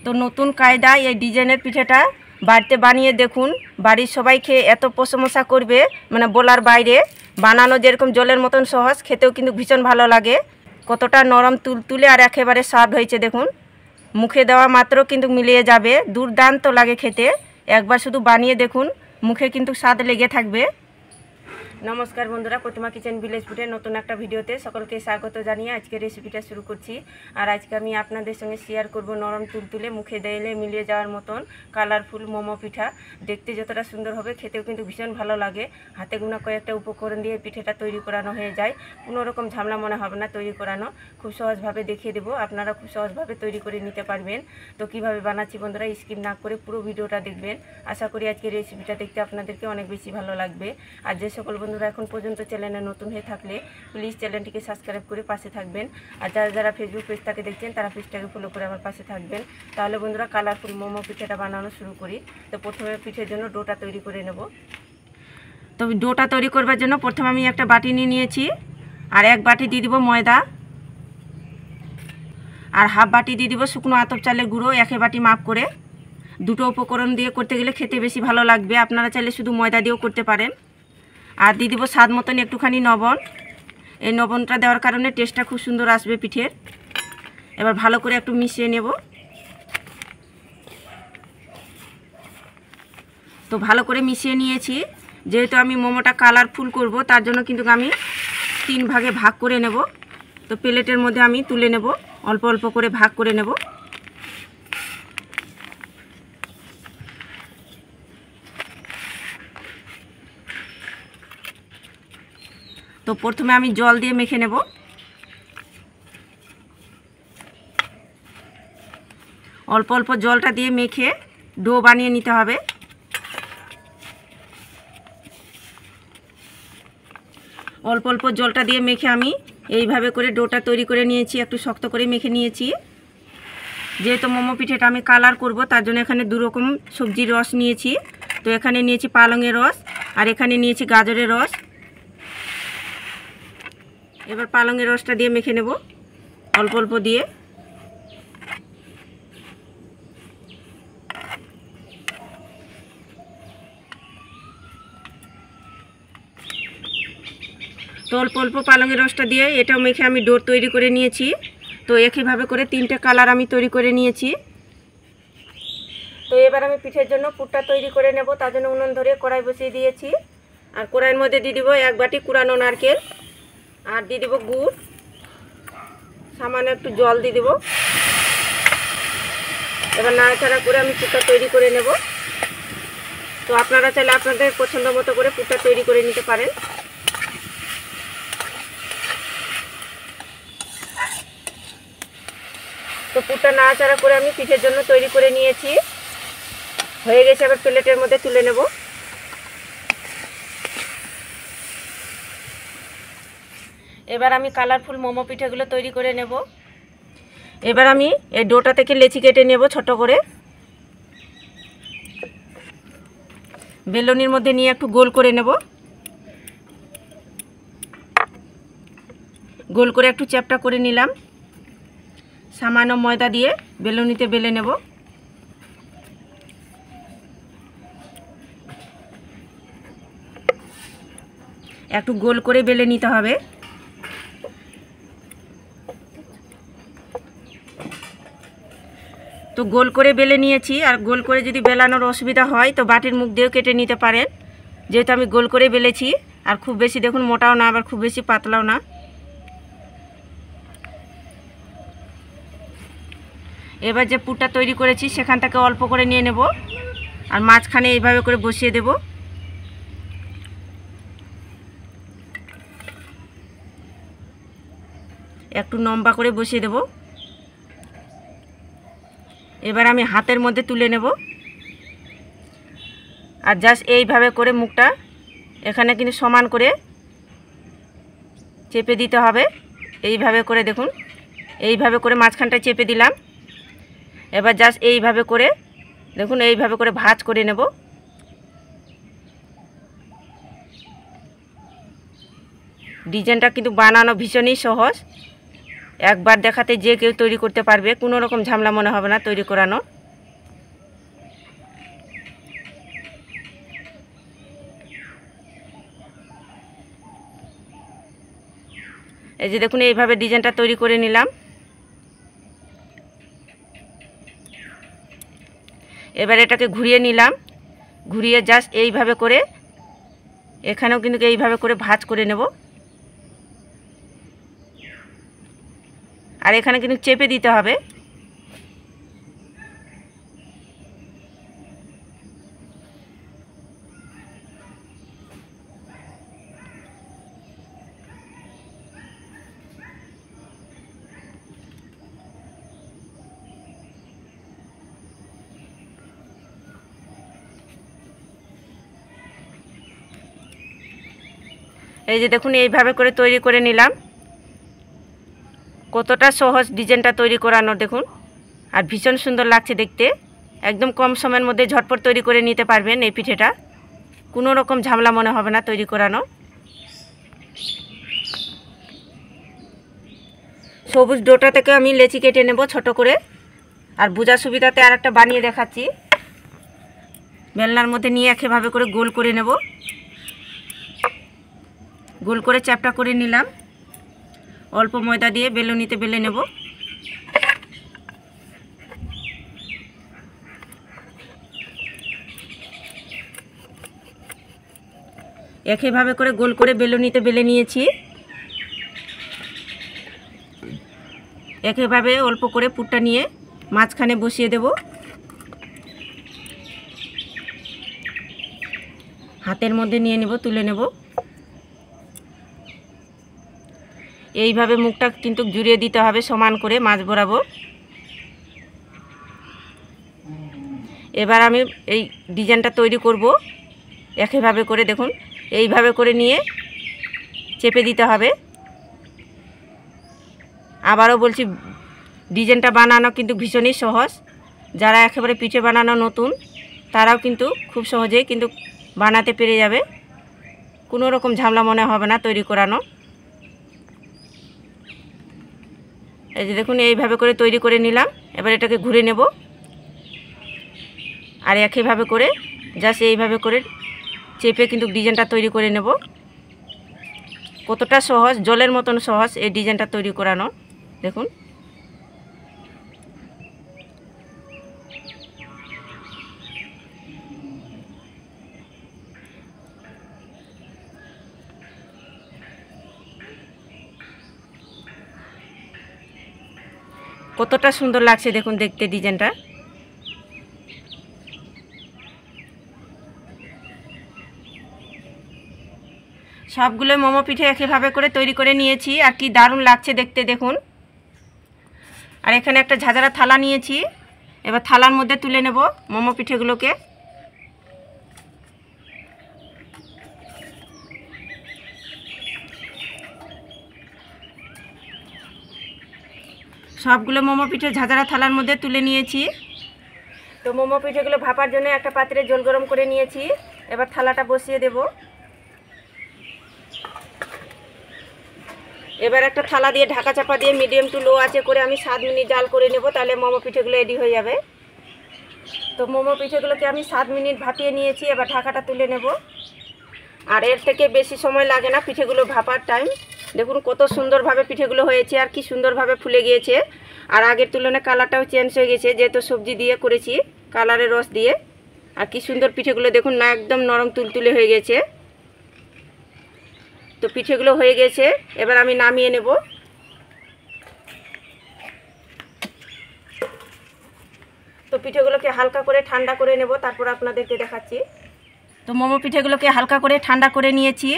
তো নতুন কায়দায় এই ডিজাইনের পিঠাটা বাড়িতে বানিয়ে দেখুন, বাড়ির সবাই খেয়ে এত প্রশংসা করবে, মানে বলার বাইরে। বানানো যেরকম জলের মতন সহজ, খেতেও কিন্তু ভীষণ ভালো লাগে। কতটা নরম তুলতুলে আর একেবারে সফট হয়েছে দেখুন। মুখে দেওয়া মাত্র কিন্তু মিলিয়ে যাবে, দুর্দান্ত লাগে খেতে। একবার শুধু বানিয়ে দেখুন, মুখে কিন্তু স্বাদ লেগে থাকবে। নমস্কার বন্ধুরা, প্রতিমা কিচেন ভিলেজ ফুডের নতুন একটা ভিডিওতে সকলকে স্বাগত জানিয়ে আজকে রেসিপিটা শুরু করছি। আর আজকে আমি আপনাদের সঙ্গে শেয়ার করব নরম তুলতুলে মুখে দিলে মিলিয়ে যাওয়ার মতন কালারফুল মোমো পিঠা। দেখতে যতটা সুন্দর হবে, খেতেও কিন্তু ভীষণ ভালো লাগে। হাতে গোনা কয়েকটা উপকরণ দিয়ে পিঠাটা তৈরি করানো হয়ে যায়, কোনো রকম ঝামেলা মনে হবে না তৈরি করানো। খুব সহজভাবে দেখিয়ে দেবো, আপনারা খুব সহজভাবে তৈরি করে নিতে পারবেন। তো কিভাবে বানাচ্ছি বন্ধুরা, স্কিপ না করে পুরো ভিডিওটা দেখবেন। আশা করি আজকে রেসিপিটা দেখতে আপনাদেরকে অনেক বেশি ভালো লাগবে। আর যে সকল বন্ধুরা এখন পর্যন্ত চ্যানেলে নতুন হয়ে থাকলে প্লিজ চ্যানেলটিকে সাবস্ক্রাইব করে পাশে থাকবেন। আর যারা যারা ফেসবুক পেজটাকে দেখছেন তারা পেজটাকে ফলো করে আমার পাশে থাকবেন। তাহলে বন্ধুরা কালারফুল মোমো পিঠাটা বানানো শুরু করি। তো প্রথমে পিঠের জন্য ডোটা তৈরি করে নেব। তো ডোটা তৈরি করবার জন্য প্রথমে আমি একটা বাটি নিয়ে নিয়েছি, আর এক বাটি দিয়ে দিব ময়দা, আর হাফ বাটি দিয়ে দিব শুকনো আতপ চালের গুঁড়ো, একে বাটি মাপ করে। দুটো উপকরণ দিয়ে করতে গেলে খেতে বেশি ভালো লাগবে, আপনারা চাইলে শুধু ময়দা দিয়েও করতে পারেন। আর দিয়ে দিব স্বাদ মতন একটুখানি লবণ। এই লবণটা দেওয়ার কারণে টেস্টটা খুব সুন্দর আসবে পিঠের। এবার ভালো করে একটু মিশিয়ে নেব। তো ভালো করে মিশিয়ে নিয়েছি। যেহেতু আমি মোমোটা কালারফুল করব, তার জন্য কিন্তু আমি 3 ভাগে ভাগ করে নেব। তো প্লেটের মধ্যে আমি তুলে নেব, অল্প অল্প করে ভাগ করে নেব। তো প্রথমে আমি জল দিয়ে মেখে নেব। অল্প অল্প জলটা দিয়ে মেখে ডো বানিয়ে নিতে হবে। অল্প অল্প জলটা দিয়ে মেখে আমি এইভাবে করে ডোটা তৈরি করে নিয়েছি, একটু শক্ত করে মেখে নিয়েছি। যেহেতু মোমো পিঠাটা আমি কালার করব, তার জন্য এখানে 2 রকম সবজির রস নিয়েছি। তো এখানে নিয়েছি পালংয়ের রস, আর এখানে নিয়েছি গাজরের রস। এবার পালংয়ের রসটা দিয়ে মেখে নেব অল্প অল্প দিয়ে। তো অল্প অল্প পালংয়ের রসটা দিয়ে এটাও মেখে আমি ডো তৈরি করে নিয়েছি। তো একইভাবে করে 3টে কালার আমি তৈরি করে নিয়েছি। তো এবার আমি পিঠের জন্য পুরটা তৈরি করে নেব। তার জন্য উনুন ধরে কড়াই বসিয়ে দিয়েছি, আর কড়াইয়ের মধ্যে দিয়ে দিব 1 বাটি কুড়ানো নারকেল, আর দিয়ে দিব গুড়, সামান্য একটু জল দিয়ে দেব। এবার নাড়াচাড়া করে আমি পুরটা তৈরি করে নেব। তো আপনারা চাইলে আপনাদের পছন্দ মতো করে পুরটা তৈরি করে নিতে পারেন। তো পুরটা নাড়াচাড়া করে আমি পিঠের জন্য তৈরি করে নিয়েছি, হয়ে গেছে। এবার প্লেটের মধ্যে তুলে নেব। এবার আমি কালারফুল মোমো পিঠাগুলো তৈরি করে নেব। এবার আমি এই ডোটা থেকে লেচি কেটে নেব ছোট করে। বেলুনির মধ্যে নিয়ে একটু গোল করে নেব। গোল করে একটু চ্যাপটা করে নিলাম। সামান্য ময়দা দিয়ে বেলুনিতে বেলে নেব। একটু গোল করে বেলে নিতে হবে। তো গোল করে বেলে নিয়েছি। আর গোল করে যদি বেলানোর অসুবিধা হয় তো বাটির মুখ দিয়েও কেটে নিতে পারেন। যেহেতু আমি গোল করে বেলেছি, আর খুব বেশি দেখুন মোটাও না, আবার খুব বেশি পাতলাও না। এবার যে পুরটা তৈরি করেছি সেখান থেকে অল্প করে নিয়ে নেব, আর মাঝখানে এইভাবে করে বসিয়ে দেব। একটু লম্বা করে বসিয়ে দেব। এবার আমি হাতের মধ্যে তুলে নেব, আর জাস্ট এইভাবে করে মুখটা এখানে কিন্তু সমান করে চেপে দিতে হবে। এইভাবে করে দেখুন, এইভাবে করে মাঝখানটা চেপে দিলাম। এবার জাস্ট এইভাবে করে দেখুন, এইভাবে করে ভাঁজ করে নেব। ডিজাইনটা কিন্তু বানানো ভীষণই সহজ। একবার দেখাতে যে কেউ তৈরি করতে পারবে, কোনো রকম ঝামেলা মনে হবে না তৈরি করানো। এই যে দেখুন এইভাবে ডিজাইনটা তৈরি করে নিলাম। এবার এটাকে ঘুরিয়ে নিলাম, ঘুরিয়ে জাস্ট এইভাবে করে এখানেও কিন্তু এইভাবে করে ভাঁজ করে নেব। আর এখানে কিন্তু চেপে দিতে হবে। এই যে দেখুন এইভাবে করে তৈরি করে নিলাম। কতটা সহজ ডিজাইনটা তৈরি করানো দেখুন, আর ভীষণ সুন্দর লাগছে দেখতে। একদম কম সময়ের মধ্যে ঝটপট তৈরি করে নিতে পারবেন এই পিঠেটা, কোনো রকম ঝামেলা মনে হবে না তৈরি করানো। সবুজ ডোটা থেকে আমি লেচি কেটে নেব ছোট করে, আর বোঝার সুবিধাতে আর একটা বানিয়ে দেখাচ্ছি। বেলনার মধ্যে নিয়ে একেভাবে করে গোল করে নেব, গোল করে চ্যাপটা করে নিলাম। অল্প ময়দা দিয়ে বেলুনিতে বেলে নেব। একইভাবে করে গোল করে বেলুনিতে বেলে নিয়েছি। একইভাবে অল্প করে পুরটা নিয়ে মাঝখানে বসিয়ে দেব। হাতের মধ্যে নিয়ে নেব, তুলে নেব। এইভাবে মুখটা কিন্তু জুড়িয়ে দিতে হবে সমান করে মাঝ বরাবর। এবার আমি এই ডিজাইনটা তৈরি করব। একইভাবে করে দেখুন এইভাবে করে নিয়ে চেপে দিতে হবে। আবারও বলছি, ডিজাইনটা বানানো কিন্তু ভীষণই সহজ। যারা একেবারে পিঠে বানানো নতুন তারাও কিন্তু খুব সহজেই কিন্তু বানাতে পেরে যাবে, কোনো রকম ঝামেলা মনে হবে না তৈরি করানো। এই যে দেখুন এইভাবে করে তৈরি করে নিলাম। এবার এটাকে ঘুরে নেব, আর একইভাবে করে জাস্ট এইভাবে করে চেপে কিন্তু ডিজাইনটা তৈরি করে নেব। কতটা সহজ, জলের মতন সহজ এই ডিজাইনটা তৈরি করানো দেখুন। কতটা সুন্দর লাগছে দেখুন দেখতে ডিজাইনটা। সবগুলো মোমো পিঠে একইভাবে করে তৈরি করে নিয়েছি, আর কি দারুণ লাগছে দেখতে দেখুন। আর এখানে একটা ঝাঁঝরা থালা নিয়েছি, এবার থালার মধ্যে তুলে নেব মোমো পিঠেগুলোকে। সবগুলো মোমো পিঠে ঝাঁঝরা থালার মধ্যে তুলে নিয়েছি। তো মোমো পিঠেগুলো ভাপার জন্য একটা পাত্রে জল গরম করে নিয়েছি। এবার থালাটা বসিয়ে দেব। এবার একটা থালা দিয়ে ঢাকা চাপা দিয়ে মিডিয়াম টু লো আঁচে করে আমি 7 মিনিট জাল করে নেব, তাহলে মোমো পিঠেগুলো রেডি হয়ে যাবে। তো মোমো পিঠেগুলোকে আমি 7 মিনিট ভাপিয়ে নিয়েছি। এবার ঢাকাটা তুলে নেব। আর এর থেকে বেশি সময় লাগে না পিঠেগুলো ভাপার টাইম। দেখুন কত সুন্দরভাবে পিঠেগুলো হয়েছে, আর কি সুন্দরভাবে ফুলে গিয়েছে। আর আগের তুলনায় কালারটাও চেঞ্জ হয়ে গেছে, যেহেতু সবজি দিয়ে করেছি কালারের রস দিয়ে। আর কি সুন্দর পিঠেগুলো দেখুন না, একদম নরম তুলতুলে হয়ে গেছে। তো পিঠেগুলো হয়ে গেছে, এবার আমি নামিয়ে নেব। তো পিঠেগুলোকে হালকা করে ঠান্ডা করে নেব, তারপর আপনাদেরকে দেখাচ্ছি। তো মোমো পিঠেগুলোকে হালকা করে ঠান্ডা করে নিয়েছি।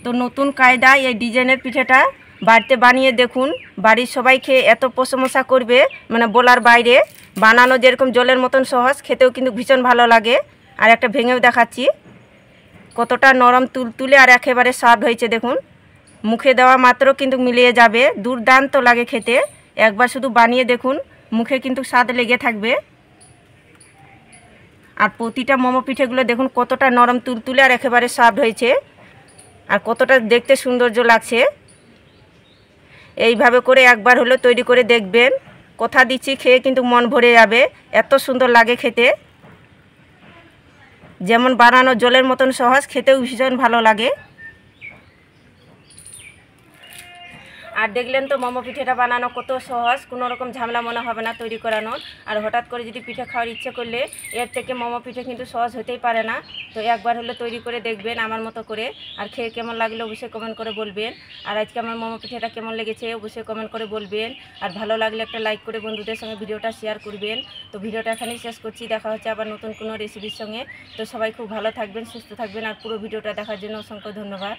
তো নতুন কায়দায় এই ডিজাইনের পিঠেটা বাড়িতে বানিয়ে দেখুন, বাড়ির সবাই খেয়ে এত প্রশংসা করবে, মানে বলার বাইরে। বানানো যেরকম জলের মতন সহজ, খেতেও কিন্তু ভীষণ ভালো লাগে। আর একটা ভেঙেও দেখাচ্ছি কতটা নরম তুলতুলে আর একেবারে সফট হয়েছে দেখুন। মুখে দেওয়া মাত্র কিন্তু মিলিয়ে যাবে, দুর্দান্ত লাগে খেতে। একবার শুধু বানিয়ে দেখুন, মুখে কিন্তু স্বাদ লেগে থাকবে। আর প্রতিটা মোমো পিঠেগুলো দেখুন কতটা নরম তুলতুলে আর একেবারে সফট হয়েছে, আর কতটা দেখতে সৌন্দর্য লাগছে। এইভাবে করে একবার হলো তৈরি করে দেখবেন, কথা দিচ্ছি খেয়ে কিন্তু মন ভরে যাবে, এত সুন্দর লাগে খেতে। যেমন বানানো জলের মতন সহজ, খেতেও ভীষণ ভালো লাগে। আর দেখলেন তো মোমো পিঠেটা বানানো কত সহজ, কোনো রকম ঝামেলা মনে হবে না তৈরি করানোর। আর হঠাৎ করে যদি পিঠে খাওয়ার ইচ্ছে করলে এর থেকে মোমো পিঠে কিন্তু সহজ হতেই পারে না। তো একবার হলে তৈরি করে দেখবেন আমার মতো করে, আর খেয়ে কেমন লাগলো অবশ্যই কমেন্ট করে বলবেন। আর আজকে আমার মোমো পিঠেটা কেমন লেগেছে অবশ্যই কমেন্ট করে বলবেন। আর ভালো লাগলে একটা লাইক করে বন্ধুদের সঙ্গে ভিডিওটা শেয়ার করবেন। তো ভিডিওটা এখানেই শেষ করছি, দেখা হচ্ছে আবার নতুন কোনো রেসিপির সঙ্গে। তো সবাই খুব ভালো থাকবেন, সুস্থ থাকবেন, আর পুরো ভিডিওটা দেখার জন্য অসংখ্য ধন্যবাদ।